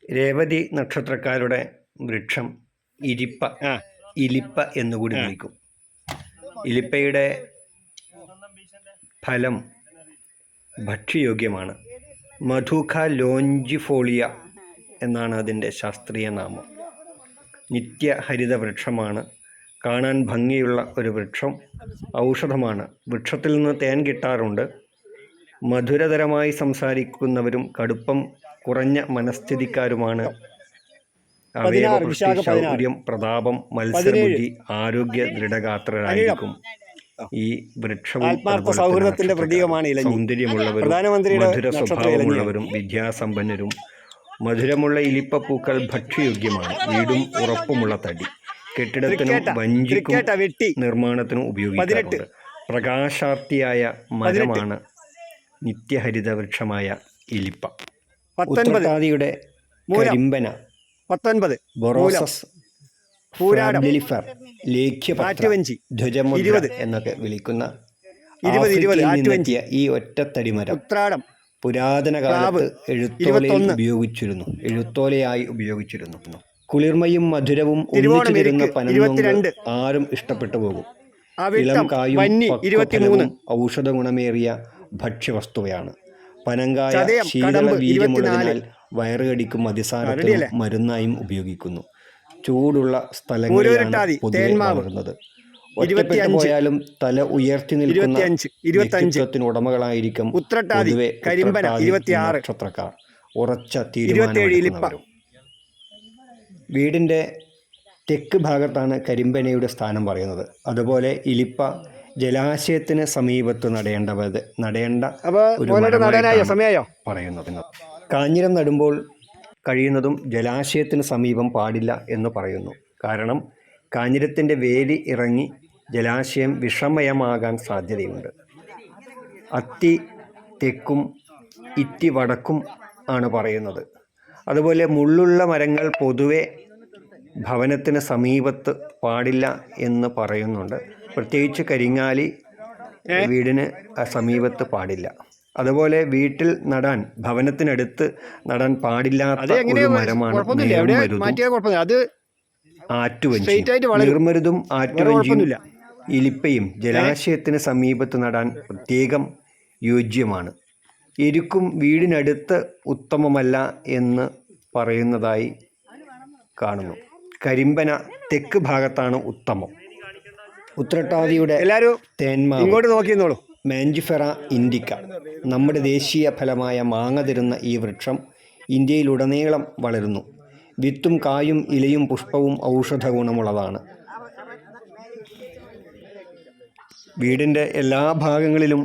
രേവതി നക്ഷത്രക്കാരുടെ വൃക്ഷം ഇലിപ്പ എന്നുകൂടി വിളിക്കും. ഇലിപ്പയുടെ ഫലം ഭക്ഷ്യയോഗ്യമാണ്. മധുഖ ലോഞ്ചിഫോളിയ എന്നാണ് അതിൻ്റെ ശാസ്ത്രീയ നാമം. നിത്യഹരിത വൃക്ഷമാണ്. കാണാൻ ഭംഗിയുള്ള ഒരു വൃക്ഷം. ഔഷധമാണ്. വൃക്ഷത്തിൽ നിന്ന് തേൻ കിട്ടാറുണ്ട്. മധുരതരമായി സംസാരിക്കുന്നവരും കടുപ്പം കുറഞ്ഞ മനസ്ഥിതിക്കാരുമാണ്. അവയവപുഷ്ടി, ശൗര്യം, പ്രതാപം, മത്സരബുദ്ധി, ആരോഗ്യ ദൃഢഗാത്രരായിരിക്കും. ഈ വൃക്ഷവും സൗഹൃദത്തിന്റെ പ്രതീകമാണ്. സൗന്ദര്യമുള്ളവരും മധുര സ്വഭാവമുള്ളവരും വിദ്യാസമ്പന്നരും. മധുരമുള്ള ഇലിപ്പപ്പൂക്കൾ ഭക്ഷ്യയോഗ്യമാണ്. വീടും ഉറപ്പുമുള്ള തടി. കെട്ടിടത്തിനും വഞ്ചിക്കും നിർമ്മാണത്തിനും ഉപയോഗിക്കാറുണ്ട്. പ്രകാശാർത്തിയായ മരമാണ് നിത്യഹരിത വൃക്ഷമായ ഇലിപ്പ. ഉത്രട്ടാതിയുടെ കരിമ്പന, ബൊറോസസ് ഫ്രാഗ്ലിഫർ, ലേഖ്യപത്ര, ധ്വജമുദ്ര എന്നൊക്കെ വിളിക്കുന്ന ഈ ഒറ്റത്തടിമരം പുരാതന കാലത്ത് എഴുത്തോലയായി ഉപയോഗിച്ചിരുന്നു. കുളിർമയും മധുരവും ഒന്നിച്ചു തരുന്ന പനനൊങ്ക് ആരും ഇഷ്ടപ്പെട്ടു പോകും. ഇളം കായും പക്വഫലവും ഔഷധ ഗുണമേറിയ ഭക്ഷ്യവസ്തുവയാണ്. പനങ്കായ ശീതള വീര്യമുള്ളതിനാൽ വയറുകടിക്കും അതിസാരത്തിനും മരുന്നായും ഉപയോഗിക്കുന്നു. ചൂടുള്ള സ്ഥലങ്ങളിലാണ് പൊതുവെ വളരുന്നത്. ഒറ്റപ്പെട്ടു പോയാലും തല ഉയർത്തി നിൽക്കുന്ന വ്യക്തിത്വത്തിന് ഉടമകളായിരിക്കും പൊതുവെ നക്ഷത്രക്കാർ. ഉറച്ച തീരുമാനം. വീടിൻ്റെ തെക്ക് ഭാഗത്താണ് കരിമ്പനയുടെ സ്ഥാനം പറയുന്നത്. അതുപോലെ ഇലിപ്പ ജലാശയത്തിന് സമീപത്ത് നടേണ്ട പറയുന്നത്. കാഞ്ഞിരം നടുമ്പോൾ കഴിയുന്നതും ജലാശയത്തിന് സമീപം പാടില്ല എന്ന് പറയുന്നു. കാരണം കാഞ്ഞിരത്തിൻ്റെ വേര് ഇറങ്ങി ജലാശയം വിഷമയമാകാൻ സാധ്യതയുണ്ട്. അത്തി തെക്കും ഇറ്റി വടക്കും ആണ് പറയുന്നത്. അതുപോലെ മുള്ളുള്ള മരങ്ങൾ പൊതുവെ ഭവനത്തിന് സമീപത്ത് പാടില്ല എന്ന് പറയുന്നുണ്ട്. പ്രത്യേകിച്ച് കരിങ്ങാലി വീടിന് സമീപത്ത് പാടില്ല. അതുപോലെ വീട്ടിൽ നടാൻ, ഭവനത്തിനടുത്ത് നടാൻ പാടില്ലാത്ത ഒരു മരമാണ് ആറ്റുവഞ്ചി. നീർമരുതും ആറ്റുവഞ്ചിയും ഇലിപ്പയും ജലാശയത്തിന് സമീപത്ത് നടാൻ പ്രത്യേകം യോജ്യമാണ്. എരുക്കും വീടിനടുത്ത് ഉത്തമമല്ല എന്ന് പറയുന്നതായി കാണുന്നു. കരിമ്പന തെക്ക് ഭാഗത്താണ് ഉത്തമം. ഉത്രട്ടാതിയുടെ തേന്മാവ് മാഞ്ചിഫെറ ഇൻഡിക്ക, നമ്മുടെ ദേശീയ ഫലമായ മാങ്ങ തരുന്ന ഈ വൃക്ഷം ഇന്ത്യയിലുടനീളം വളരുന്നു. വിത്തും കായും ഇലയും പുഷ്പവും ഔഷധ ഗുണമുള്ളതാണ്. വീടിൻ്റെ എല്ലാ ഭാഗങ്ങളിലും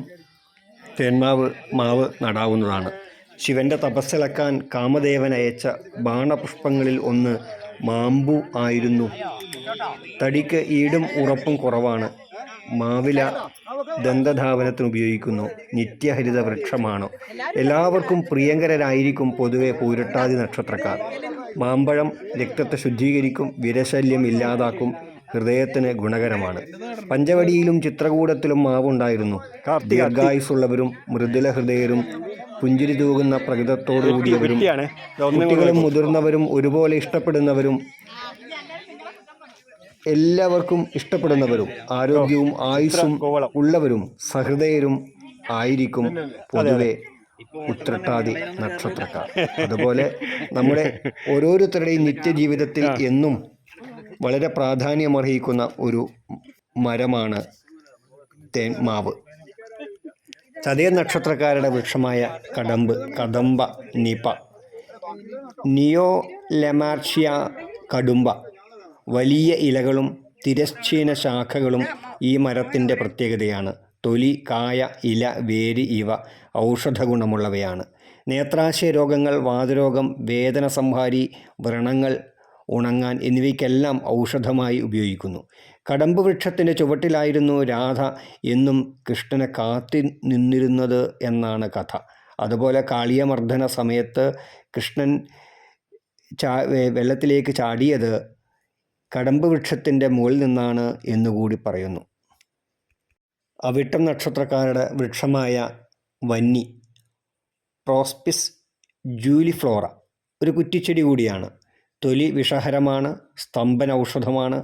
മാവ് നടാവുന്നതാണ്. ശിവന്റെ തപസ്സിളക്കാൻ കാമദേവൻ അയച്ച ബാണപുഷ്പങ്ങളിൽ ഒന്ന് മാമ്പു ആയിരുന്നു. തടിക്ക് ഈടും ഉറപ്പും കുറവാണ്. മാവില ദന്തധാവനത്തിന് ഉപയോഗിക്കുന്നു. നിത്യഹരിത വൃക്ഷമാണ്. എല്ലാവർക്കും പ്രിയങ്കരായിരിക്കും പൊതുവെ പൂരട്ടാതി നക്ഷത്രക്കാർ. മാമ്പഴം രക്തത്തെ ശുദ്ധീകരിക്കും, വിരശല്യം ഇല്ലാതാക്കും, ഹൃദയത്തിന് ഗുണകരമാണ്. പഞ്ചവടിയിലും ചിത്രകൂടത്തിലും മാവുണ്ടായിരുന്നു. ദീർഘായുസുള്ളവരും മൃദുല ഹൃദയരും പുഞ്ചിരി തൂകുന്ന പ്രകൃതത്തോടു കൂടിയവരും കുട്ടികളും മുതിർന്നവരും ഒരുപോലെ ഇഷ്ടപ്പെടുന്നവരും, എല്ലാവർക്കും ഇഷ്ടപ്പെടുന്നവരും ആരോഗ്യവും ആയുസ്സും ഉള്ളവരും സഹൃദയരും ആയിരിക്കും പൊതുവെ ഉത്രട്ടാതി നക്ഷത്രക്കാർ. അതുപോലെ നമ്മുടെ ഓരോരുത്തരുടെയും നിത്യജീവിതത്തിൽ എന്നും വളരെ പ്രാധാന്യമർഹിക്കുന്ന ഒരു മരമാണ് മാവ്. ചതയ നക്ഷത്രക്കാരുടെ വൃക്ഷമായ കദംബ നിപ, നിയോലെമാർഷ്യ കടുംബ, വലിയ ഇലകളും തിരശ്ചീന ശാഖകളും ഈ മരത്തിൻ്റെ പ്രത്യേകതയാണ്. തൊലി, കായ, ഇല, വേര് ഇവ ഔഷധ ഗുണമുള്ളവയാണ്. നേത്രാശയ രോഗങ്ങൾ, വാതരോഗം, വേദന സംഹാരി, വ്രണങ്ങൾ ഉണങ്ങാൻ എന്നിവയ്ക്കെല്ലാം ഔഷധമായി ഉപയോഗിക്കുന്നു. കടമ്പ് വൃക്ഷത്തിൻ്റെ ചുവട്ടിലായിരുന്നു രാധ എന്നും കൃഷ്ണനെ കാത്തി നിന്നിരുന്നത് എന്നാണ് കഥ. അതുപോലെ കാളിയമർദ്ദന സമയത്ത് കൃഷ്ണൻ വെള്ളത്തിലേക്ക് ചാടിയത് കടമ്പ് വൃക്ഷത്തിൻ്റെ മുകളിൽ നിന്നാണ് എന്നുകൂടി പറയുന്നു. അവിട്ടം നക്ഷത്രക്കാരുടെ വൃക്ഷമായ വന്നി, പ്രോസ്പിസ് ജൂലിഫ്ലോറ, ഒരു കുറ്റിച്ചെടി കൂടിയാണ്. തൊലി വിഷഹരമാണ്, സ്തംഭന ഔഷധമാണ്,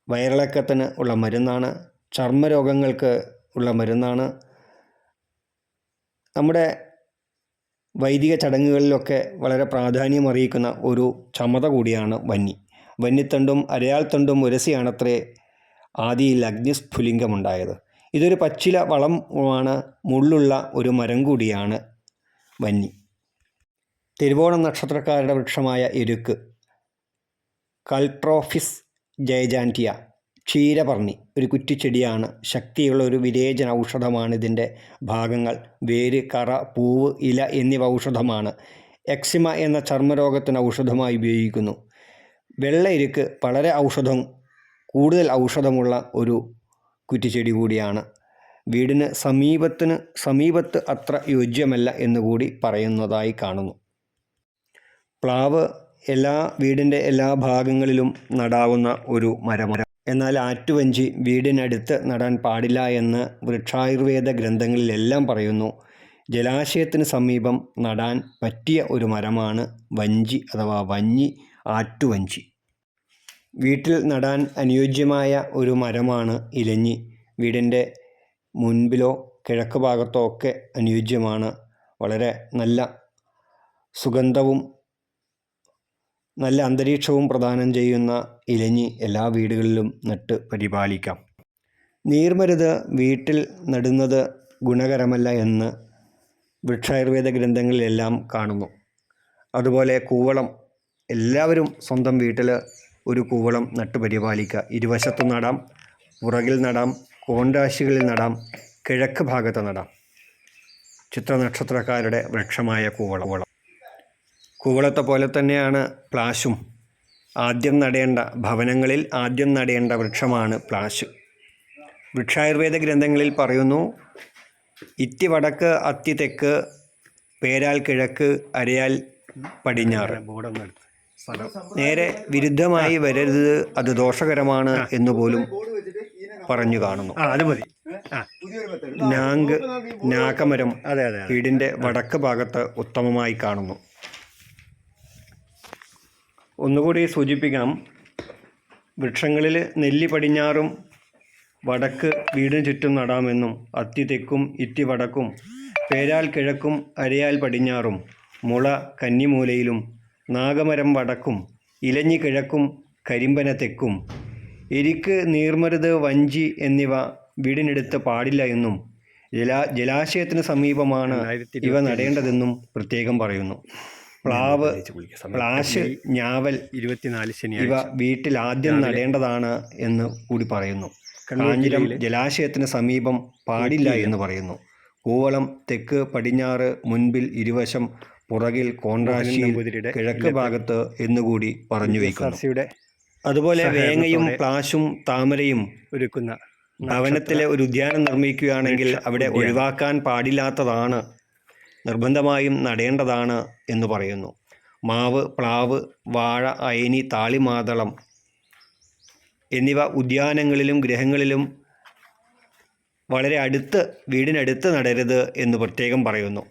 വയറിളക്കത്തിന് ഉള്ള മരുന്നാണ്, ചർമ്മരോഗങ്ങൾക്ക് ഉള്ള മരുന്നാണ്. നമ്മുടെ വൈദിക ചടങ്ങുകളിലൊക്കെ വളരെ പ്രാധാന്യം അറിയിക്കുന്ന ഒരു ചമത കൂടിയാണ് വന്നി. വന്നിത്തണ്ടും അരയാൽത്തണ്ടും ഉരസിയാണത്രേ ആദിയിൽ അഗ്നിസ്ഫുലിംഗമുണ്ടായത്. ഇതൊരു പച്ചില വളമാണ്, മുള്ളുള്ള ഒരു മരം കൂടിയാണ് വന്നി. തിരുവോണം നക്ഷത്രക്കാരുടെ വൃക്ഷമായ എരുക്ക്, കൾട്രോഫിസ് ജയജാൻറ്റിയ, ക്ഷീരപർണി ഒരു കുറ്റിച്ചെടിയാണ്. ശക്തിയുള്ള ഒരു വിരേചന ഔഷധമാണ് ഇതിൻ്റെ ഭാഗങ്ങൾ. വേര്, കറ, പൂവ്, ഇല എന്നിവ ഔഷധമാണ്. എക്സിമ എന്ന ചർമ്മരോഗത്തിന് ഔഷധമായി ഉപയോഗിക്കുന്നു. വെള്ള എരുക്ക് വളരെ കൂടുതൽ ഔഷധമുള്ള ഒരു കുറ്റിച്ചെടി കൂടിയാണ്. വീടിന് സമീപത്ത് അത്ര യോജ്യമല്ല എന്നുകൂടി പറയുന്നതായി കാണുന്നു. പ്ലാവ് വീടിൻ്റെ എല്ലാ ഭാഗങ്ങളിലും നടാവുന്ന ഒരു മരമാണ്. എന്നാൽ ആറ്റുവഞ്ചി വീടിനടുത്ത് നടാൻ പാടില്ല എന്ന് വൃക്ഷായുർവേദ ഗ്രന്ഥങ്ങളിലെല്ലാം പറയുന്നു. ജലാശയത്തിന് സമീപം നടാൻ പറ്റിയ ഒരു മരമാണ് വഞ്ചി അഥവാ വഞ്ഞി, ആറ്റുവഞ്ചി. വീട്ടിൽ നടാൻ അനുയോജ്യമായ ഒരു മരമാണ് ഇലഞ്ഞി. വീടിൻ്റെ മുൻപിലോ കിഴക്ക് ഭാഗത്തോ ഒക്കെ അനുയോജ്യമാണ്. വളരെ നല്ല സുഗന്ധവും നല്ല അന്തരീക്ഷവും പ്രദാനം ചെയ്യുന്ന ഇലഞ്ഞി എല്ലാ വീടുകളിലും നട്ട് പരിപാലിക്കാം. നീർമരുത് വീട്ടിൽ നടുന്നത് ഗുണകരമല്ല എന്ന് വൃക്ഷായുർവേദ ഗ്രന്ഥങ്ങളിലെല്ലാം കാണുന്നു. അതുപോലെ കൂവളം, എല്ലാവരും സ്വന്തം വീട്ടിൽ ഒരു കൂവളം നട്ട് പരിപാലിക്കുക. ഇരുവശത്തും നടാം, പുറകിൽ നടാം, കോൺരാശികളിൽ നടാം, കിഴക്ക് ഭാഗത്ത് നടാം. ചിത്രനക്ഷത്രക്കാരുടെ വൃക്ഷമായ കൂവളത്തെ പോലെ തന്നെയാണ് പ്ലാശും. ഭവനങ്ങളിൽ ആദ്യം നടേണ്ട വൃക്ഷമാണ് പ്ലാശ്. വൃക്ഷായുർവേദ ഗ്രന്ഥങ്ങളിൽ പറയുന്നു, ഇറ്റി വടക്ക്, അത്തി തെക്ക്, പേരാൽ കിഴക്ക്, അരയാൽ പടിഞ്ഞാറ്. നേരെ വിരുദ്ധമായി വരരുത്, അത് ദോഷകരമാണ് എന്നുപോലും പറഞ്ഞു കാണുന്നു. നാഗമരം വീടിൻ്റെ വടക്ക് ഭാഗത്ത് ഉത്തമമായി കാണുന്നു. ഒന്നുകൂടി സൂചിപ്പിക്കാം, വൃക്ഷങ്ങളിൽ നെല്ലി പടിഞ്ഞാറും വടക്ക് വീടിന് ചുറ്റും നടാമെന്നും, അത്തി തെക്കും ഇറ്റി വടക്കും, പേരാൽ കിഴക്കും അരയാൽ പടിഞ്ഞാറും, മുള കന്നിമൂലയിലും, നാഗമരം വടക്കും, ഇലഞ്ഞി കിഴക്കും, കരിമ്പന തെക്കും, എരിക്ക്, നീർമരുത്, വഞ്ചി എന്നിവ വീടിനടുത്ത് പാടില്ല എന്നും ജലാശയത്തിന് സമീപമാണ് ഇവ നടേണ്ടതെന്നും പ്രത്യേകം പറയുന്നു. പ്ലാവ്, പ്ലാശ്, ഞാവൽ, 24 ഇവ വീട്ടിൽ ആദ്യം നടേണ്ടതാണ് എന്ന് കൂടി പറയുന്നു. കാഞ്ഞിരം ജലാശയത്തിന് സമീപം പാടില്ല എന്ന് പറയുന്നു. കൂവളം തെക്ക് പടിഞ്ഞാറ്, മുൻപിൽ ഇരുവശം, പുറകിൽ കോൺട്രാശിയിൽ, കിഴക്ക് ഭാഗത്ത് എന്നുകൂടി പറഞ്ഞു വയ്ക്കുന്നു. അതുപോലെ വേങ്ങയും പ്ലാശും താമരയും ഒരുക്കുന്ന ഭവനത്തിലെ ഒരു ഉദ്യാനം നിർമ്മിക്കുകയാണെങ്കിൽ അവിടെ ഒഴിവാക്കാൻ പാടില്ലാത്തതാണ്, നിർബന്ധമായും നടേണ്ടതാണ് എന്ന് പറയുന്നു. മാവ്, പ്ലാവ്, വാഴ, അയനി, താളിമാതളം എന്നിവ ഉദ്യാനങ്ങളിലും ഗൃഹങ്ങളിലും വളരെ വീടിനടുത്ത് നടരുത് എന്ന് പ്രത്യേകം പറയുന്നു.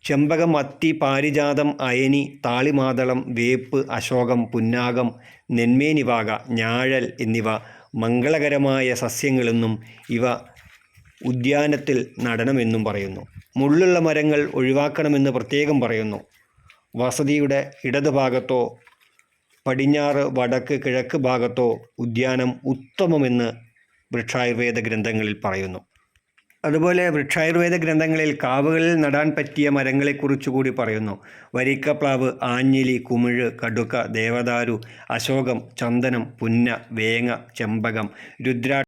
ചെമ്പകം, അത്തി, പാരിജാതം, അയനി, താളിമാതളം, വേപ്പ്, അശോകം, പുന്നാകം, നെന്മേനിവാക, ഞാഴൽ എന്നിവ മംഗളകരമായ സസ്യങ്ങളെന്നും ഇവ ഉദ്യാനത്തിൽ നടണമെന്നും പറയുന്നു. മുള്ളുള്ള മരങ്ങൾ ഒഴിവാക്കണമെന്ന് പ്രത്യേകം പറയുന്നു. വസതിയുടെ ഇടതുഭാഗത്തോ പടിഞ്ഞാറ്, വടക്ക്, കിഴക്ക് ഭാഗത്തോ ഉദ്യാനം ഉത്തമമെന്ന് വൃക്ഷായുർവേദ ഗ്രന്ഥങ്ങളിൽ പറയുന്നു. അതുപോലെ വൃക്ഷായുർവേദ ഗ്രന്ഥങ്ങളിൽ കാവുകളിൽ നടാൻ പറ്റിയ മരങ്ങളെക്കുറിച്ച് കൂടി പറയുന്നു. വരിക്കപ്ലാവ്, ആഞ്ഞിലി, കുമിഴ്, കടുക്ക, ദേവദാരു, അശോകം, ചന്ദനം, പുന്ന, വേങ്ങ, ചെമ്പകം, രുദ്രാക്ഷ